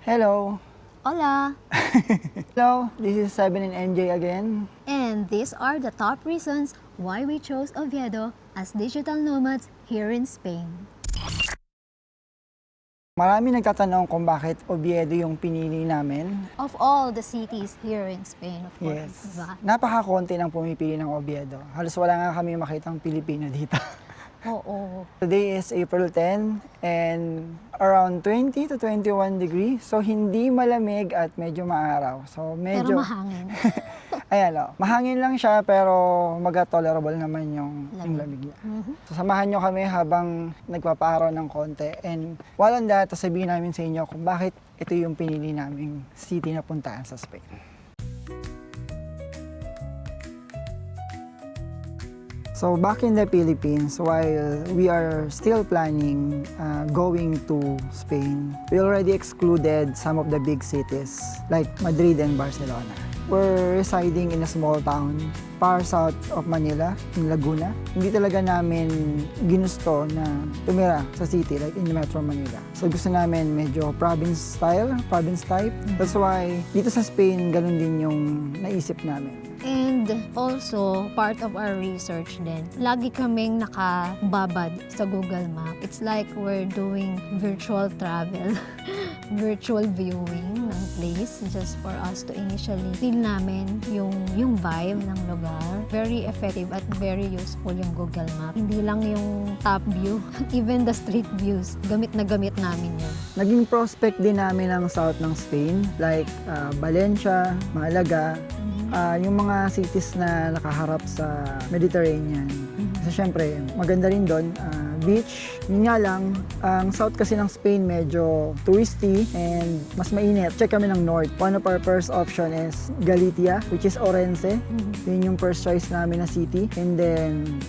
Hello. Hola! Hello, this is Seven and NJ again. And these are the top reasons why we chose Oviedo as digital nomads here in Spain. Marami nagtatanong kung bakit Oviedo yung pinili namin. Of all the cities here in Spain, of course. Yes. Diba? Napakakonti ng pumipili ng Oviedo. Halos wala nga kami makitang Pilipino dito. Oo. Today is April 10 and around 20 to 21 degrees. So hindi malamig at medyo maaraw. So Pero medyo mahangin. ayan mahangin lang siya pero tolerable naman yung lamig niya. So samahan nyo kami habang nagpapaaraw ng konti. And while on that, sabihin namin sa inyo kung bakit ito yung pinili naming city na puntahan sa Spain. So back in the Philippines, while we are still planning going to Spain, we already excluded some of the big cities like Madrid and Barcelona. We're residing in a small town far south of Manila, in Laguna. Hindi talaga namin ginusto na tumira sa city like in Metro Manila. So gusto namin medyo province type. That's why dito sa Spain, ganun din yung naisip namin. And also, part of our research din, lagi kaming nakababad sa Google Map. It's like we're doing virtual travel, virtual viewing ng place just for us to initially feel namin yung vibe ng lugar. Very effective at very useful yung Google Map. Hindi lang yung top view, even the street views, gamit na gamit namin yun. Naging prospect din namin ang south ng Spain like Valencia, Malaga, yung mga cities na nakaharap sa Mediterranean. Kasi syempre, maganda rin doon, beach. Yun nga lang, ang south kasi ng Spain medyo touristy and mas mainit. Check kami ng north. One of our first option is Galicia, which is Orense. Yun yung first choice namin na city. And then,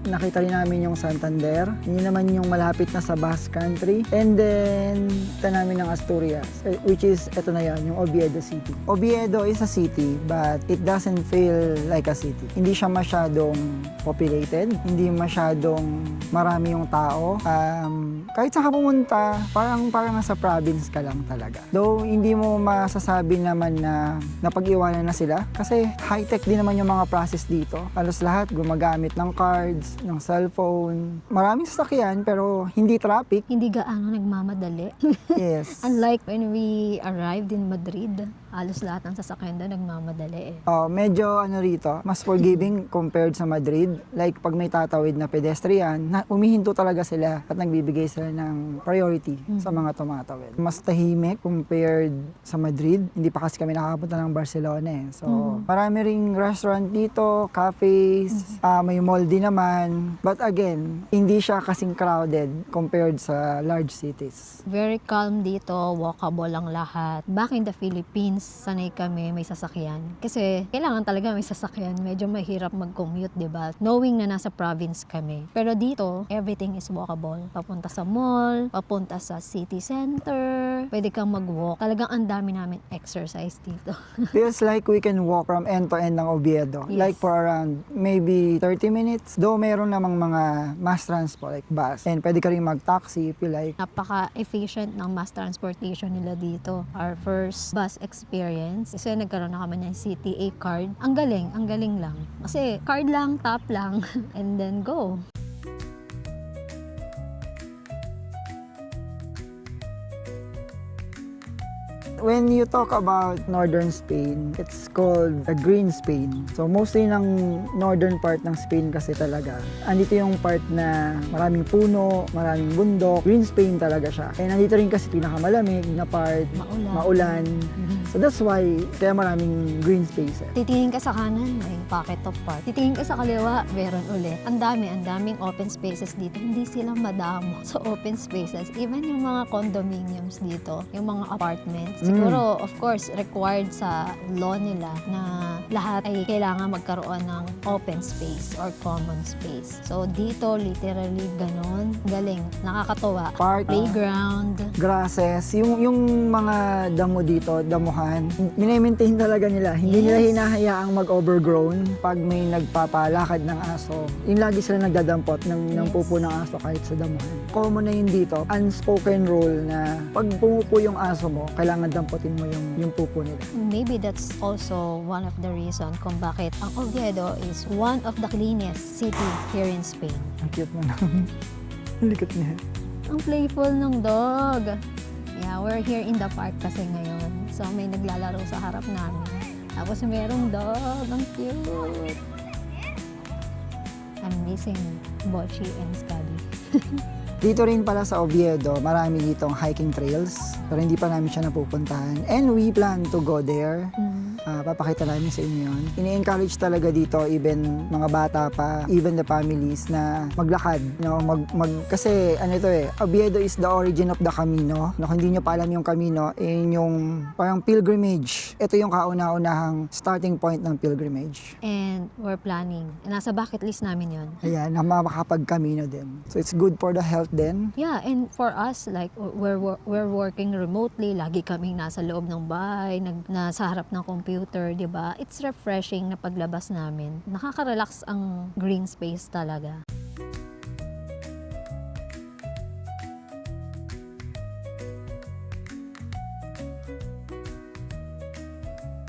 nakita rin namin yung Santander. Yun naman yung malapit na sa Basque Country. And then, kita namin ng Asturias, which is, eto na yan, yung Oviedo City. Oviedo is a city, but it doesn't feel like a city. Hindi siya masyadong populated, hindi masyadong marami yung tao. Kahit saan ka pumunta, parang nasa province ka lang talaga. Though, hindi mo masasabi naman na napag-iwanan na sila kasi high-tech din naman yung mga process dito. Halos lahat gumagamit ng cards, ng cellphone. Maraming sasakyan pero hindi traffic. Hindi gaano nagmamadali. Yes. Unlike when we arrived in Madrid, halos lahat ng sasakyan doon nagmamadali eh. Medyo rito, mas forgiving compared sa Madrid. Like pag may tatawid na pedestrian, umihinto talaga sila at nagbibigay sila ng priority sa mga tumatawid. Mas tahimik compared sa Madrid. Hindi pa kasi kami nakapunta ng Barcelona eh. So, marami ring restaurant dito, cafes, may mall din naman. But again, hindi siya kasing crowded compared sa large cities. Very calm dito, walkable ang lahat. Back in the Philippines, sanay kami may sasakyan. Kasi kailangan talaga may sasakyan. Medyo mahirap mag-commute, diba? Knowing na nasa province kami. Pero dito, everything is walkable. Papunta sa mall, papunta sa city center, pwede kang mag-walk. Talagang ang dami namin exercise dito. Feels like we can walk from end to end ng Oviedo. Yes. Like for around maybe 30 minutes. Though meron namang mga mass transport like bus. And pwede ka rin mag-taxi if you like. Napaka-efficient ng mass transportation nila dito. Our first bus experience. Kasi nagkaroon na kami ng CTA card. Ang galing lang. Kasi card lang, tap lang, and then go. When you talk about northern Spain, it's called the green Spain. So mostly ng northern part ng Spain kasi talaga, andito yung part na maraming puno, maraming bundok. Green Spain talaga siya. And andito rin kasi pinakamalamig na part, maulan. So that's why kaya maraming green spaces. Titingin ka sa kanan, may pocket of park. Titingin ka sa kaliwa, meron ulit. Ang daming open spaces dito. Hindi sila madamo sa open spaces. Even yung mga condominiums dito, yung mga apartments, siguro, of course, required sa law nila na lahat ay kailangan magkaroon ng open space or common space. So, dito, literally, ganon. Galing. Nakakatuwa. Park, Playground. grasses, yung mga damo dito, damuhan damuhan. Mine-maintain talaga nila. Hindi nila hinahayaang mag-overgrown pag may nagpapalakad ng aso. Yung lagi sila nagdadampot ng pupo ng aso kahit sa damuhan. Common na yun dito. Unspoken rule na pag pumupo yung aso mo, kailangan dampotin mo yung pupo nila. Maybe that's also one of the reason kung bakit ang Oviedo is one of the cleanest city here in Spain. Ang cute mo naman. Ang likot niya. Ang playful ng dog. Yeah, we're here in the park kasi ngayon. So may naglalaro sa harap namin. Tapos merong dog. Ang cute. I'm missing Bochi and Scubby. Dito rin pala sa Oviedo, marami ditong hiking trails. Pero hindi pa namin siya napupuntahan. And we plan to go there. Papakita namin sa inyo yun. Ini-encourage talaga dito, even mga bata pa, even the families na maglakad. No? Kasi ano ito Oviedo is the origin of the Camino. No, kung hindi nyo pa alam yung Camino, yung parang pilgrimage. Ito yung kauna-unahang starting point ng pilgrimage. And we're planning. Nasa bucket list namin yon. Ayan, na makakapag-Camino din. So it's good for the health din. Yeah, and for us, like, we're working remotely. Lagi kaming nasa loob ng bahay, nasa harap ng computer, di ba? It's refreshing na paglabas namin. Nakaka-relax ang green space talaga.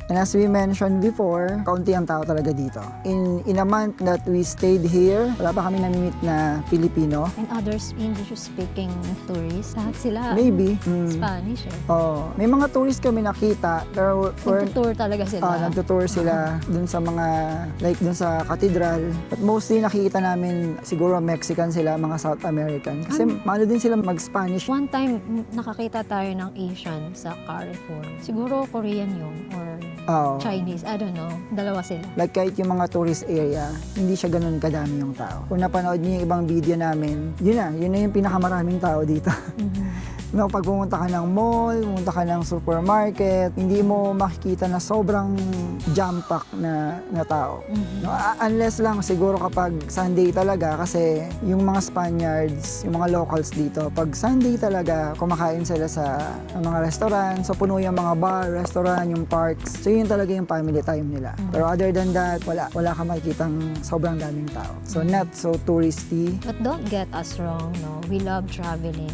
And as we mentioned before, kaunti ang tao talaga dito. In a month that we stayed here, wala pa kami namimit na Pilipino. And others English-speaking tourists, lahat sila Maybe. Spanish May mga tourist kami nakita, pero Nagtutour talaga sila. nagtutour sila dun sa mga, like dun sa cathedral. But mostly nakikita namin, siguro Mexican sila, mga South American. Kasi maano din sila mag-Spanish. One time, nakakita tayo ng Asian sa Carrefour. Siguro Korean yun or Chinese. I don't know. Dalawa sila. Like kahit yung mga tourist area, hindi siya ganun kadami yung tao. Kung napanood niyo yung ibang video namin, yun na yung pinakamaraming tao dito. No, pag pumunta ka ng mall, pumunta ka ng supermarket, hindi mo makikita na sobrang jam-pack na tao. No, unless lang siguro kapag Sunday talaga, kasi yung mga Spaniards, yung mga locals dito, pag Sunday talaga, kumakain sila sa mga restaurant, so puno yung mga bar, restaurant, yung parks. So yun talaga yung family time nila. Pero other than that, wala ka makikitang sobrang daming tao. So not so touristy. But don't get us wrong, no? We love traveling.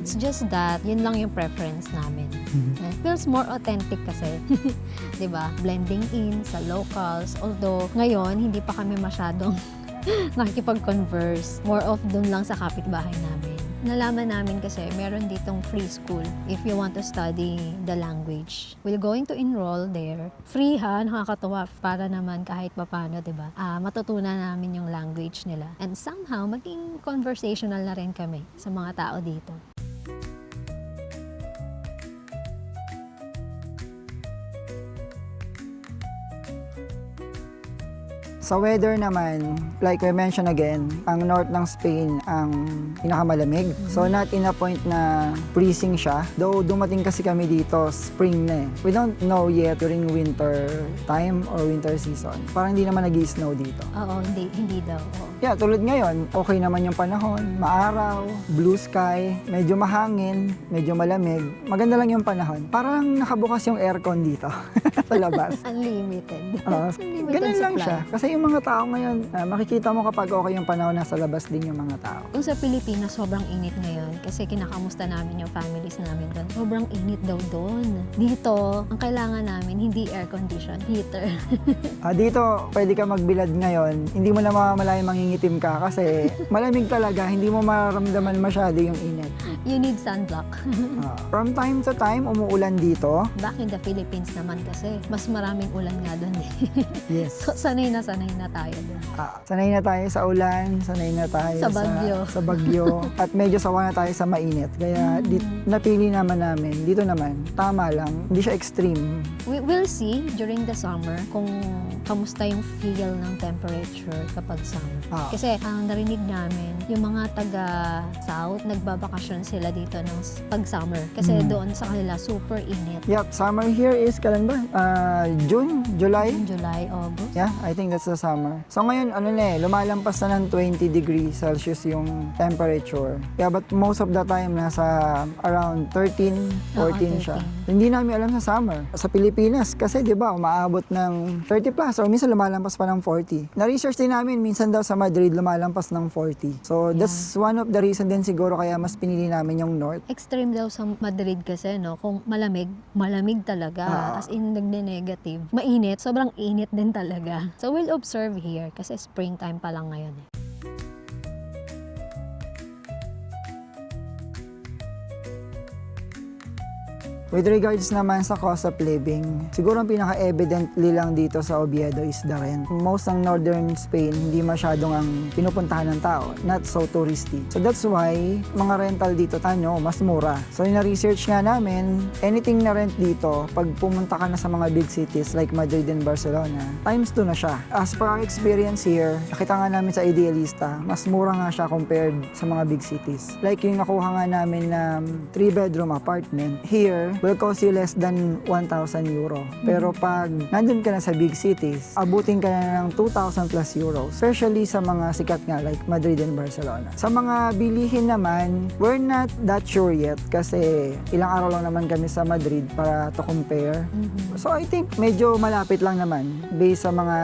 It's just that, yun lang yung preference namin. It feels more authentic kasi. 'Di ba? Blending in sa locals. Although, ngayon, hindi pa kami masyadong nakikipag-converse. More of dun lang sa kapitbahay namin. Nalaman namin kasi meron ditong free school if you want to study the language. We're going to enroll there. Free ha, nakakatuwa para naman kahit papano, 'di ba? Matutunan namin yung language nila. And somehow maging conversational na rin kami sa mga tao dito. Sa weather naman, like we mentioned again, ang north ng Spain ang pinakamalamig. So not in a point na freezing siya. Though dumating kasi kami dito, spring na eh. We don't know yet during winter time or winter season. Parang hindi naman nag-i-snow dito. Oo, hindi daw. Oo. Yeah, tulad ngayon, okay naman yung panahon. Maaraw, blue sky, medyo mahangin, medyo malamig. Maganda lang yung panahon. Parang nakabukas yung aircon dito sa labas. Unlimited. Unlimited Ganun lang supply. siya. Kasi yung mga tao ngayon, makikita mo kapag okay yung panahon, nasa labas din yung mga tao. Kung sa Pilipinas, sobrang init ngayon kasi kinakamusta namin yung families namin doon. Sobrang init daw doon. Dito, ang kailangan namin, hindi air condition, heater. Dito, pwede ka magbilad ngayon. Hindi mo na mamamalayan mangingitim ka kasi malamig talaga. Hindi mo mararamdaman masyado yung init. You need sunblock. From time to time, umuulan dito. Back in the Philippines naman kasi, mas maraming ulan nga doon eh. Yes. So, sanay na tayo doon. Sanay na tayo sa ulan, sanay na tayo Sa bagyo. sa bagyo. At medyo sawa na tayo sa mainit. Kaya napili naman namin. Dito naman, tama lang. Hindi siya extreme. We'll see during the summer kung kamusta yung feel ng temperature kapag summer. Ah. Kasi ang narinig namin, yung mga taga-south, nagbabakasyon sila dito ng pag-summer. Kasi doon sa kanila, super init. Yep, summer here is kailan ba? June? July? July, August. Yeah, I think that's the summer. So ngayon, lumalampas na ng 20 degrees Celsius yung temperature. Yeah, but most of the time, nasa around 13, 14 siya. 13. Hindi namin alam sa summer. Sa Pilipinas, kasi di ba, umaabot ng 30 plus or minsan lumalampas pa ng 40. Na-research din namin, minsan daw sa Madrid, lumalampas ng 40. So that's one of the reason din siguro kaya mas pinili namin yung north. Extreme daw sa Madrid kasi, no? Kung malamig, malamig talaga. As in, nagne-negative. Mainit, sobrang init din talaga. So we'll observe here kasi springtime pa lang ngayon eh. With regards naman sa cost of living, siguro ang pinaka-evidently lang dito sa Oviedo is the rent. Most ng northern Spain, hindi masyadong ang pinupuntahan ng tao, not so touristy. So that's why, mga rental dito, mas mura. So yung na-research nga namin, anything na rent dito, pag pumunta ka na sa mga big cities like Madrid and Barcelona, times 2 na siya. As per our experience here, nakita nga namin sa Idealista, mas mura nga siya compared sa mga big cities. Like yung nakuha nga namin na 3-bedroom apartment, here, will cost you less than 1,000 euro. Pero pag nandun ka na sa big cities, abutin ka na ng 2,000 plus euros. Especially sa mga sikat nga like Madrid and Barcelona. Sa mga bilihin naman, we're not that sure yet kasi ilang araw lang naman kami sa Madrid para to compare. So I think medyo malapit lang naman based sa mga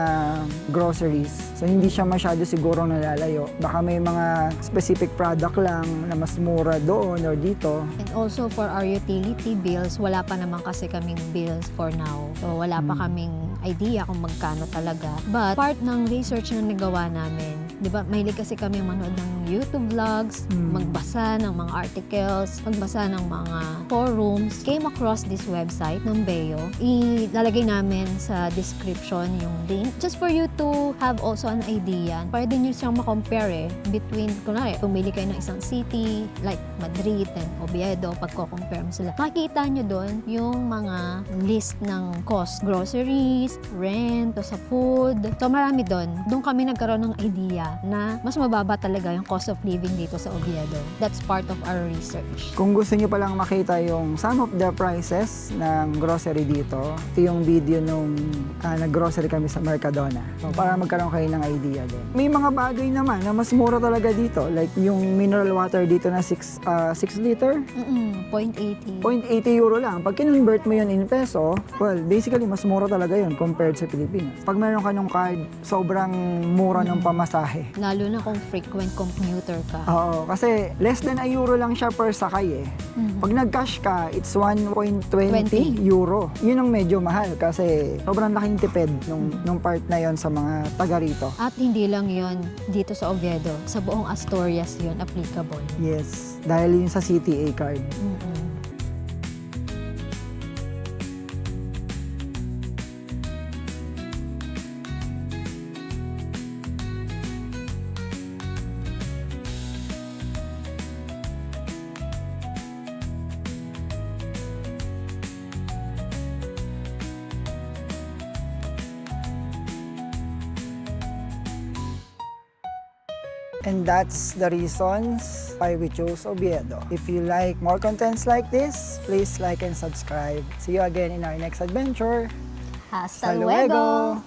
groceries. So hindi siya masyado siguro nalalayo. Baka may mga specific product lang na mas mura doon or dito. And also for our utility bills, wala pa naman kasi kaming bills for now. So wala pa kaming idea kung magkano talaga. But part ng research na nagawa namin, di ba, mahilig kasi kami manood ng YouTube vlogs, magbasa ng mga articles, magbasa ng mga forums. Came across this website ng Beo. Ilalagay namin sa description yung link just for you to have also an idea. Para din nyo siyang makompare between, kunwari, pumili kayo ng isang city like Madrid and Oviedo, pagko-compare mo sila. Makikita nyo doon yung mga list ng cost, groceries, rent, sa food. So marami doon. Doon kami nagkaroon ng idea na mas mababa talaga yung cost of living dito sa Oviedo. That's part of our research. Kung gusto niyo palang makita yung some of the prices ng grocery dito, ito yung video nung nag-grocery kami sa Mercadona. So, para magkaroon kayo ng idea din. May mga bagay naman na mas mura talaga dito. Like yung mineral water dito na 6 liter, 0.80. 0.80 euro lang. Pag kinonvert mo yun in peso, well, basically, mas mura talaga yun compared sa Pilipinas. Pag meron ka ng card, sobrang mura ng pamasahe. Lalo na kung frequent commuter ka. Oo, kasi less than a euro lang siya per sakay eh. Pag nag-cash ka, it's 1.20 euro. Yun ang medyo mahal kasi sobrang laking tipid nung part na yon sa mga taga rito. At hindi lang yon dito sa Oviedo. Sa buong Asturias yon applicable. Yes, dahil yun sa CTA card. And that's the reasons why we chose Oviedo. If you like more contents like this, please like and subscribe. See you again in our next adventure. Hasta luego!